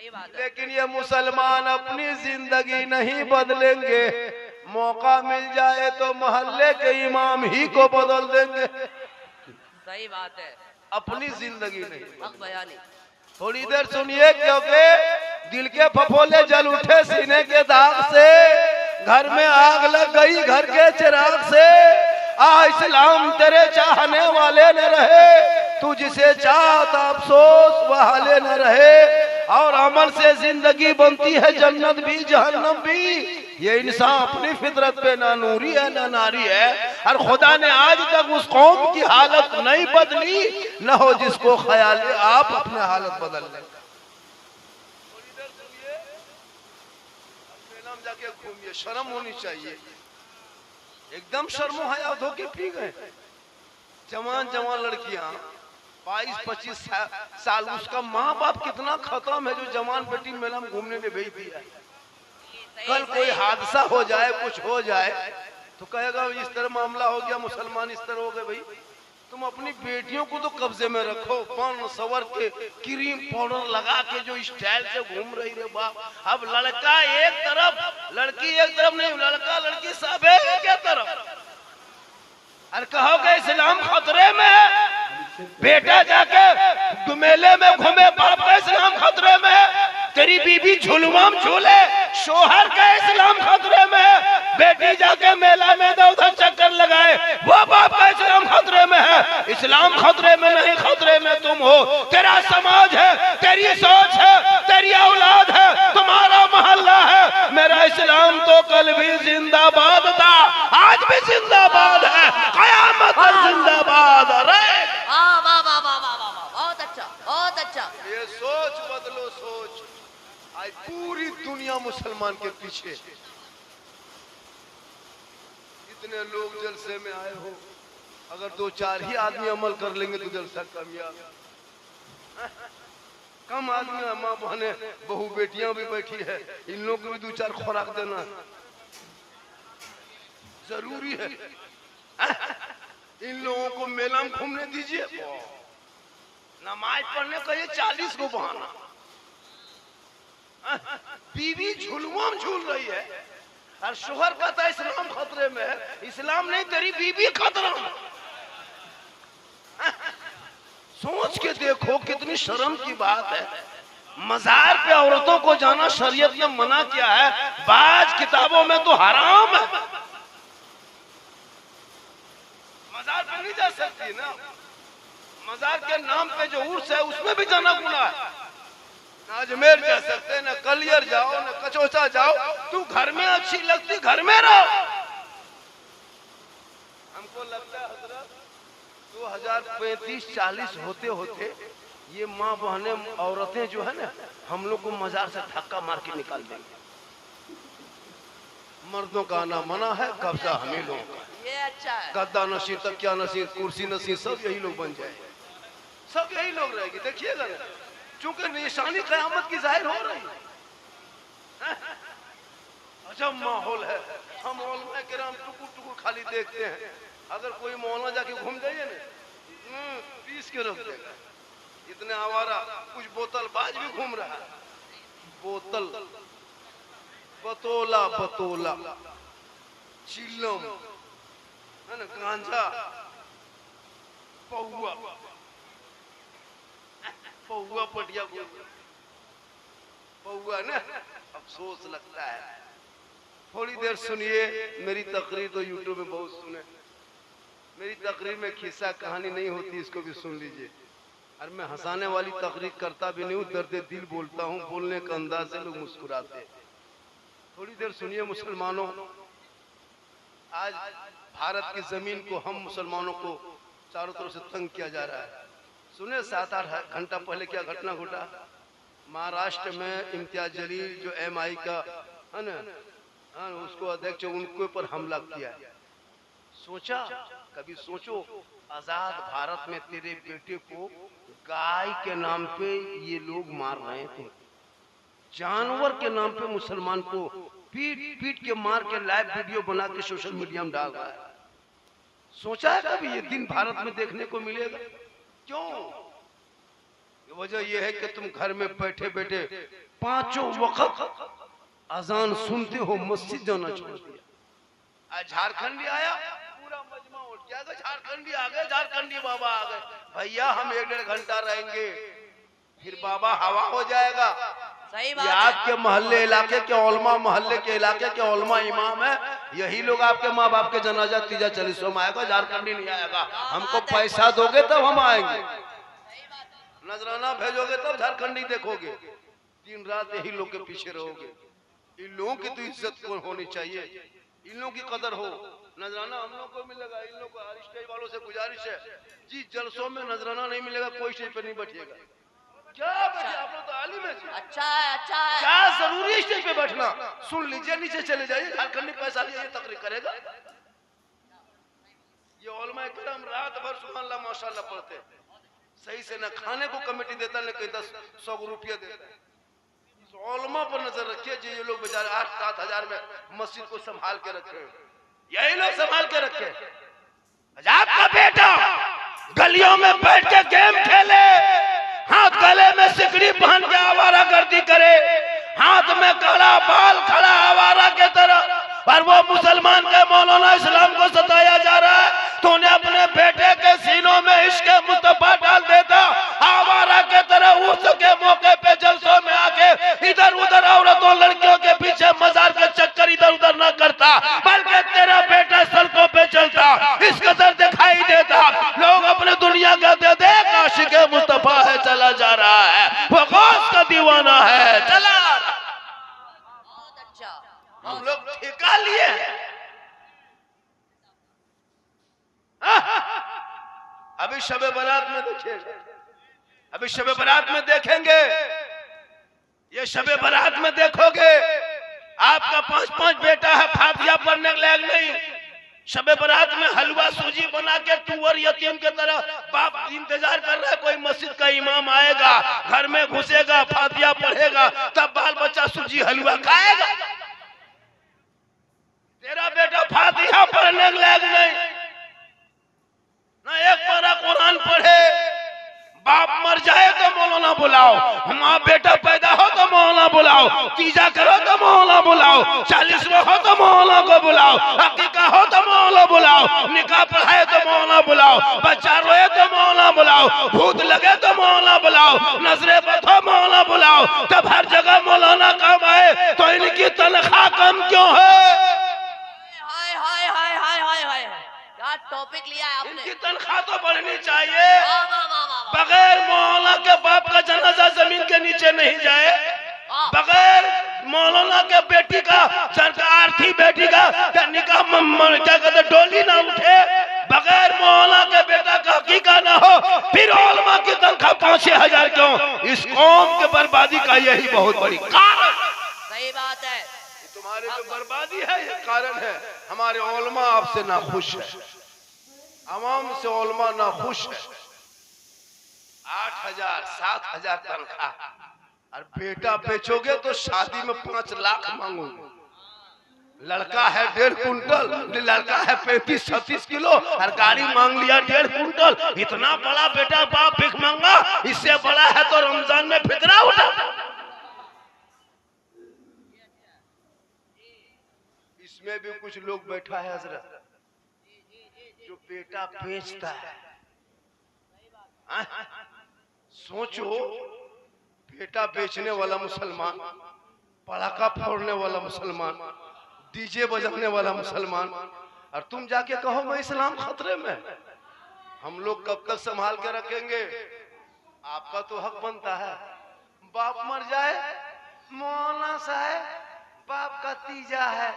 लेकिन ये मुसलमान अपनी जिंदगी नहीं बदलेंगे, मौका मिल जाए तो मोहल्ले के इमाम ही को बदल देंगे। सही बात है, अपनी जिंदगी नहीं। हक बयानी। थोड़ी देर सुनिए, क्योंकि दिल के फफोले जल उठे सीने के दाग से, घर में आग लग गई घर के चिराग से। आ इस्लाम तेरे चाहने वाले न रहे, तू जिसे चाहता अफसोस वह हाले न रहे। और अमल से जिंदगी बनती है जन्नत भी जहन्नम भी। ये इंसान अपनी फितरत पे ना नूरी है ना नारी है, और खुदा ने आज तक उस कौम की हालत नहीं बदली, न हो जिसको ख्याल है आप अपने हालत बदल लें। जाके घूमिए, शर्म होनी चाहिए। एकदम शर्मो हया धोके पी गए। जवान जवान लड़कियां 22-25 साल, उसका माँ बाप कितना खत्म है जो जवान बेटी मेला में घूमने ने भेज दिया है। कल कोई हादसा हो जाए, कुछ हो जाए तो कहेगा इस तरह मामला हो गया, मुसलमान इस तरह हो गए। भाई तुम अपनी बेटियों को तो कब्जे में रखो, पन सवर के क्रीम पाउडर लगा के जो स्टाइल से घूम रही है बाप। अब लड़का एक तरफ लड़की एक तरफ नहीं, लड़का लड़की सब एक तरफ। और कहोगे इस्लाम खतरे में है, बेटा जाके मेले में घूमे बाप का इस्लाम खतरे में है, तेरी बीबी झुलवाम झूले शोहर का इस्लाम खतरे में है, बेटी जाके मेला में उधर चक्कर लगाए वो बाप का इस्लाम खतरे में है। इस्लाम खतरे में नहीं, खतरे में तुम हो। तेरा समाज है, तेरी सोच है, तेरी औलाद है, तुम्हारा मोहल्ला है। मेरा इस्लाम तो कल भी जिंदाबाद था, आज भी जिंदाबाद है, कयामत तक जिंदाबाद रहेगा। बहुत अच्छा, बहुत अच्छा। ये सोच बदलो, सोच। आज पूरी दुनिया मुसलमान के पीछे। इतने लोग जलसे में आए हो, अगर 2-4 ही आदमी अमल कर लेंगे तो जलसा कामयाब। कम आदमी, माँ बहने बहू बेटियां भी बैठी है, इन लोगों को भी 2-4 खुराक देना जरूरी है। इन लोगों को मेला में घूमने दीजिए, नमाज पढ़ने का ये 40 को बहाना। बीवी झुलवाम झूल रही है और शोहर कहता है इस्लाम खतरे में है। इस्लाम नहीं, तेरी बीवी खतरा में। सोच के देखो कितनी शर्म की बात है। मजार पे औरतों को जाना शरीयत ने मना किया है, बाज किताबों में तो हराम है। मजार पे नहीं जा सकती ना, मजार के नाम पे जो उर्स है उसमें भी जाना गुनाह है। ना अजमेर जा सकते, न कलियर जाओ, न कचौचा जाओ। तू घर में अच्छी लगती, घर में रहो। हमको लगता है हजरत 2035-40 होते होते ये माँ बहने औरतें जो है ना, हम लोग को मजार से धक्का मार के निकाल देंगे। मर्दों का आना मना है, कब्जा हमें लोगों का। ये अच्छा है। गद्दा नशीर, तकिया नशीर, कुर्सी नशीर, सब यही लोग बन जाए, सब यही लोग रहेगी। देखिएगा चूंकि निशानी कयामत की जाहिर हो रही है। अजब माहौल है। हम मौलना किराम टुकुर टुकुर खाली देखते हैं। अगर कोई मौलना जाके घूम जाइए ना, पीस के रख देगा। इतने आवारा, कुछ बोतल बाज भी घूम रहा है। बोतल, बतोला बतोला, चिल्लम है ना, गांजा, पौआ पौआ पटिया पौआ ना, अफसोस लगता है। थोड़ी देर सुनिए मेरी तकरीर, तो यूट्यूब में बहुत सुने। मेरी तकरीर में खिस्सा कहानी नहीं होती, इसको भी सुन लीजिए। और मैं हंसाने वाली तकरीर करता भी नहीं हूँ, दर्द दिल बोलता हूँ। बोलने का अंदाज से लोग मुस्कुराते हैं। थोड़ी देर सुनिए मुसलमानों, आज भारत की जमीन को, हम मुसलमानों को चारों तरफ से तंग किया जा रहा है। सुने 7-8 घंटा पहले क्या घटना घटा। महाराष्ट्र में इम्तियाज जलील जो MI का है ना, उसको अध्यक्ष, उनके ऊपर हमला किया। सोचा, कभी सोचो, आजाद भारत में तेरे बेटे को गाय के नाम पे ये लोग मार रहे थे, जानवर के नाम पे मुसलमान को पीट पीट के मार के लाइव वीडियो बना के सोशल मीडिया में डाल रहा है। सोचा है कभी ये दिन भारत में देखने को मिलेगा? क्यों? वजह यह है कि तुम घर में बैठे बैठे पांचों वक्त अजान सुनते हो मस्जिद जाना छोड़ दिया। आज झारखंडी आया, पूरा मजमा उठ गया, झारखंडी आ गए, झारखंडी बाबा आ गए। भैया हम 1-1.5 घंटा रहेंगे, फिर बाबा हवा हो जाएगा। सही बात ये है। आपके मोहल्ले इलाके के ओलमा, मोहल्ले के इलाके के ओलमा इमाम है, यही लोग आपके माँ बाप के जनाजा तीजा चालीसों में आएगा, झारखंडी नहीं आएगा। हमको पैसा दोगे तब हम आएंगे, नजराना भेजोगे तब झारखंडी देखोगे। दिन रात यही लोग के पीछे रहोगे। इन लोगों की तो इज्जत को होनी चाहिए, इन लोगों की कदर हो। नजराना हम लोग को मिलेगा, इन लोग को स्टेज वालों से गुजारिश है, जिस जलसों में नजराना नहीं मिलेगा कोई स्टेज पे नहीं बैठेगा। क्या बैठे आप लोग तो आलिम है। अच्छा है, अच्छा है। क्या जरूरी स्टेज पे बैठना? सुन लीजिए, नीचे चले जाइए, झारखंडी पैसा लिए तकरीर करेगा। ये उलमा किराम रात भर सुभान अल्लाह माशाअल्लाह पढ़ते, सही से न खाने को कमेटी देता, न कहीं 10-100 रुपया देता। उलमा पर नजर रखिए, जो ये लोग बेचारे 8-7 हजार में मस्जिद को संभाल के रखे, यही लोग संभाल के रखे। आपका बेटा गलियों में बैठ के गेम खेले, हाथ गले में सिकड़ी पहन के आवारा गर्दी करे, हाथ में कड़ा बाल खड़ा आवारा के तरह, और वो मुसलमान के मौलाना इस्लाम को सताया जा रहा है, तो उन्हें अपने बेटे के सीनों में इश्क मुस्तफा डाल देता। आवारा के तरह उसके मौके पे जलसों में आके इधर उधर औरतों लड़कियों के पीछे मजार के चक्कर इधर उधर न करता, बल्कि तेरा बेटा सड़कों पे चलता, इस कदर दिखाई देता। लोग अपने दुनिया कहते देख आशिक मुस्तफा है, चला जा रहा है, वो गौस का दीवाना है, चला। बहुत अच्छा। हम लोग ठेका लिए अभी शबे बारात में देखेंगे, अभी शबे बारात में देखेंगे, ये शबे बारात में देखोगे आपका 5-5 बेटा है, फातिया पढ़ने लायक नहीं, शबे बारात में हलवा सूजी बना के टूअर यतीम के तरह बाप इंतजार कर रहा है, कोई मस्जिद का इमाम आएगा, घर में घुसेगा, फातिया पढ़ेगा, तब बाल बच्चा सूजी हलवा खाएगा। तेरा बेटा फातिहा पढ़ने लायक नहीं, ना एक पारा कुरान पढ़े, बाप मर जाए तो मौलाना बुलाओ, माँ बेटा पैदा हो तो मौलाना बुलाओ, तीजा करो तो मौलाना बुलाओ, 40वां हो तो मौलाना को बुलाओ, हकीका हो तो मौलाना बुलाओ, निकाह पढ़ाए तो मौलाना बुलाओ, बच्चा रोए तो मौलाना बुलाओ, भूत लगे तो मौलाना बुलाओ, नजरे बधो मौलाना बुलाओ, तब हर जगह मौलाना काम आए, तो इनकी तनख्वाह कम क्यों है? हाय हाय हाय हाय हाय हाय, क्या टॉपिक लिया है आपने। इनकी तनख्वाह तो बढ़नी चाहिए। वाह वाह वाह वाह। बगैर मौलाना के बाप का जनाजा जमीन के नीचे नहीं जाए, बगैर मौलाना के बेटी का आर्थी बेटी का निकाह क्या कहते डोली ना उठे, बगैर मौलाना के बेटा का हकीका ना हो, फिर उलमा की तनख्वाह 5-6 हजार क्यों? इस कौम के बर्बादी का यही बहुत बड़ी कारण। सही बात है। तुम्हारी जो बर्बादी है ये कारण है। हमारे उलमा आपसे ना खुश है, आवाम से उलमा ना खुश है। 8,000-7,000 तनख्वाह, और बेटा बेचोगे तो शादी में 5 लाख मांगोगे। लड़का है 1.5 कुंटल, लड़का है 35-36 किलो, और गाड़ी मांग लिया 1.5 कुंटल। इतना बड़ा बेटा बाप भिख मांगा, इससे बड़ा है तो रमजान में फितरा उठा। इसमें भी कुछ लोग बैठा है हजरत, जो बेटा बेचता है। सोचो, बेटा बेचने वाला मुसलमान, पटाखा फोड़ने वाला मुसलमान, डीजे बजाने वाला मुसलमान, और तुम जाके कहो मैं इस्लाम खतरे में। हम लोग कब तक संभाल के रखेंगे? आपका तो हक बनता है, बाप मर जाए, मौलाना साहब बाप का तीजा है,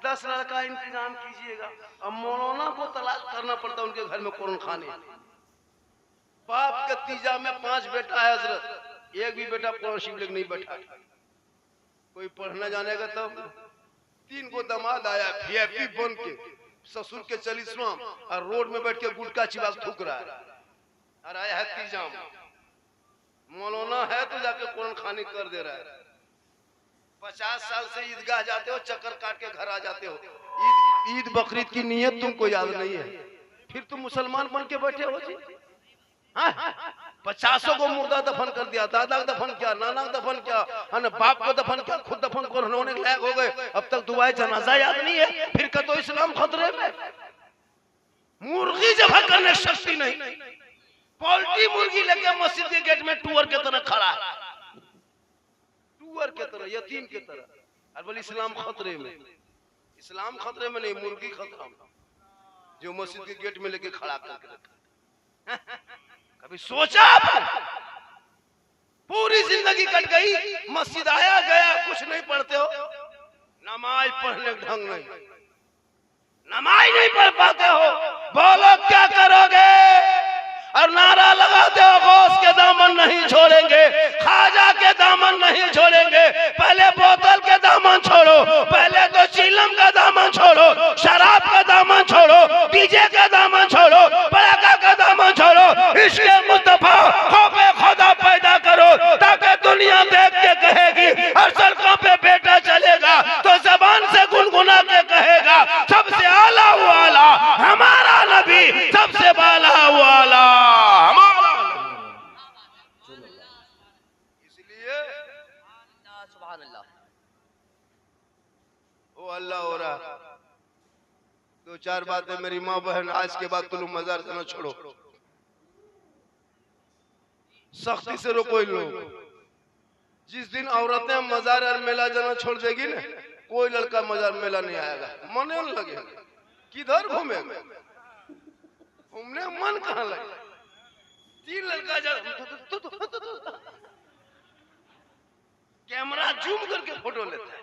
10 लड़का इंतजाम कीजिएगा। अब मौलाना को तलाश करना पड़ता है उनके घर में कुरान खाने। बाप के तीजा में 5 बेटा है हजरत, एक भी बेटा कुरान शिवलिंग नहीं बैठा। कोई पढ़ना जानेगा तब। 3 को दामाद आया VIP बन के, ससुर के 40वां, और रोड में बैठ के गुटका चिबा थूक रहा है, और आया है तीजा में। मौलाना है तो जाके कुरान खानी कर दे रहा है। 50 साल से ईदगाह जाते हो, चक्कर काट के घर आ जाते हो। ईद बकरीद की नियत तुमको याद नहीं है, फिर तुम मुसलमान बन के बैठे हो जी। हाँ? 50 को मुर्दा दफन कर दिया, दादा का दफन किया, नाना का दफन किया, है बाप को दफन किया, खुद दफन कर होने के लायक हो गए, अब तक दुआए जनाजा याद नहीं है, फिर का तो इस्लाम खतरे में। मुर्गी जबह करने की शक्ति नहीं, पोल्ट्री मुर्गी लगे मस्जिद के गेट में टूअर के तरह खड़ा है, टूअर के तरह, यतीम के तरह, और बोले इस्लाम खतरे में। इस्लाम खतरे में नहीं, मुर्गी खतरा में, जो मस्जिद के गेट में लेके खड़ा करके रखा। कभी सोचा अपन? पूरी जिंदगी कट गई, मस्जिद आया गया, कुछ नहीं पढ़ते हो, नमाज पढ़ने का ढंग नहीं, नमाज नहीं पढ़ पाते हो, बोलो क्या करोगे? और नारा लगाते हो गौस के दामन नहीं छोड़ेंगे, खाजा के दामन नहीं छोड़ेंगे, पहले बोतल के दामन छोड़ो, पहले तो चिलम का दामन छोड़ो, शराब का दामन छोड़ो, डीजे का दामन छोड़ो, पटाखा का दामन छोड़ो, इसके मुस्तफा खौफे खुदा पैदा करो, ताकि दुनिया देख के कहेगी, हर सड़कों पे बेटा चलेगा तो जबान से गुनगुना के कहेगा, सबसे आला वाला हमारा नबी, सबसे बाला वाला हमारा। इसलिए सुभान अल्लाह, ओ अल्लाह हो रहा। दो चार बातें मेरी माँ बहन, आज के बाद तुम मजार जाना छोड़ो, सख्ती से रोको इन लोग। जिस दिन औरतें मजार और मेला जाना छोड़ देगी ना, कोई लड़का मजार मेला नहीं आएगा, मने न लगे, किधर घूमेगा, घूमने मन कहाँ लगे। 3 लड़का जा कैमरा जूम करके फोटो लेता है,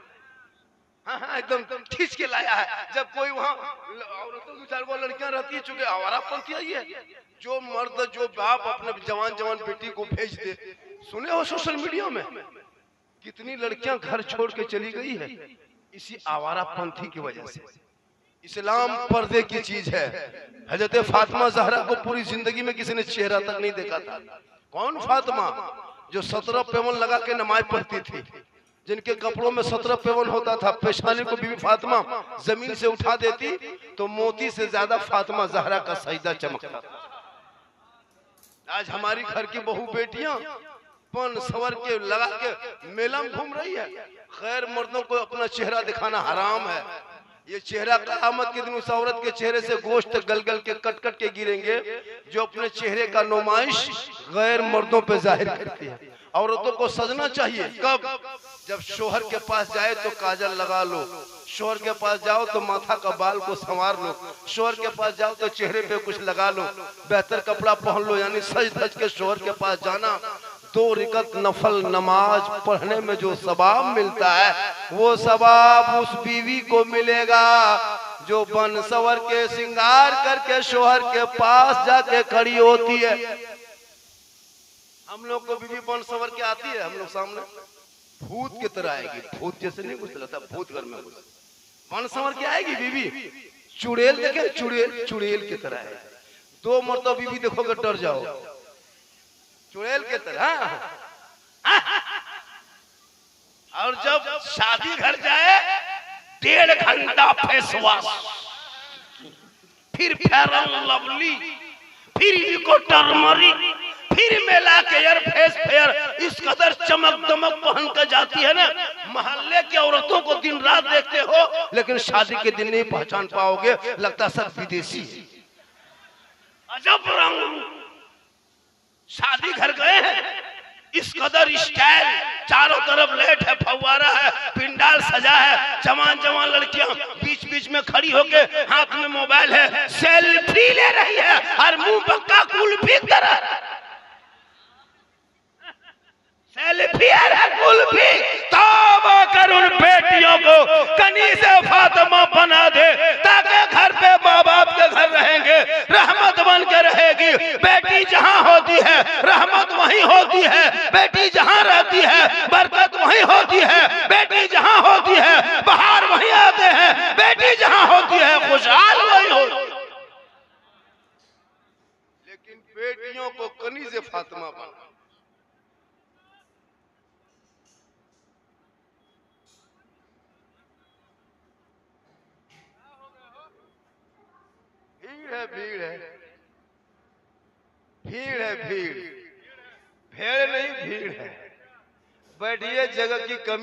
हाँ हाँ एकदम खींच के लाया है। जब कोई वहाँ औरतों की 4 लड़कियां रहती है, चूंकि आवारापंथी आई है, जो मर्द जो बाप अपने जवान जवान बेटी को भेज दे, सुने हो सोशल मीडिया में कितनी लड़कियां घर छोड़ के चली गई है, इसी आवारापंथी की वजह से। इस्लाम पर्दे की चीज है। हजरत फातिमा ज़हरा को पूरी जिंदगी में किसी ने चेहरा तक नहीं देखा था। कौन फातिमा? जो 17 पेवन लगा के नमाज पढ़ती थी, जिनके कपड़ों में 17 पेवन होता था, पेशानी को बीबी फातिमा जमीन से उठा देती तो मोती से ज्यादा फातिमा ज़हरा का सजदा चमकता था। आज हमारी घर की बहू बेटियां पन सवर के लगा के मेला में घूम रही है। खैर, मर्दों को अपना चेहरा दिखाना हराम है। ये चेहरा क़यामत के दिन उस औरत के चेहरे से गोश्त गल गल के कट कट के गिरेंगे जो अपने चेहरे का नुमाइश गैर मर्दों पे जाहिर करती है। औरतों को सजना चाहिए कब? जब शोहर के पास जाए तो काजल लगा लो, शोहर के पास जाओ तो माथा का बाल को संवार लो, शोहर के पास जाओ तो चेहरे पे कुछ लगा लो, बेहतर कपड़ा पहन लो, यानी सज धज के शोहर के पास जाना। 2 रिकत नफल नमाज पढ़ने में जो सवाब मिलता है, वो सवाब उस बीवी को मिलेगा जो बन सवर के श्रृंगार करके शोहर के पास जाके खड़ी होती है। हम लोग को बीवी बन सवर के आती है, हम लोग सामने भूत की तरह आएगी। भूत जैसे नहीं घुस रहता, भूत घर में घुस बन सवर के आएगी बीवी। चुड़ैल देखे, चुड़ैल चुड़ैल की तरह है। 2 मरतबा बीवी देखोगे डर जाओ, चुड़ैल की तरह। और जब शादी घर जाए 1.5 घंटा फेस वॉश, फिर फेयर लवली, फिर इको टर्मरिक, फिर मेला के एयर फेस फेयर, इस कदर चमक दमक पहन कर जाती है ना। मोहल्ले की औरतों को दिन रात देखते हो, लेकिन शादी के दिन नहीं पहचान पाओगे, लगता सब विदेशी। अजब रंग। शादी घर गए हैं, इस कदर स्टाइल, चारों तरफ लाइट है, फव्वारा है, पिंडाल सजा है, जवान जवान लड़कियां बीच बीच में खड़ी होके हाथ में मोबाइल है, सेल्फी ले रही है और मुंह पक्का कुल्फी तरह सेल्फी है कुल्फी। तौबा कर उन बेटियों को कनीज़े फातिमा बना दे, ताकि घर पे माँ बाप के घर रहेंगे, रहमत बन के रहेगी। बेटी जहाँ होती है रहमत वहीं होती है, बेटी जहाँ रहती है बरकत वहीं होती है, बेटी जहाँ होती है बाहर वहीं आते हैं, बेटी जहाँ होती है खुशहाल वहीं होती। लेकिन बेटियों को कनीज़े फातिमा बना। भीड़ है, भीड़ है, भीड़ है, भीड़। भेड़ नहीं भीड़ है। बैठिए, जगह की कमी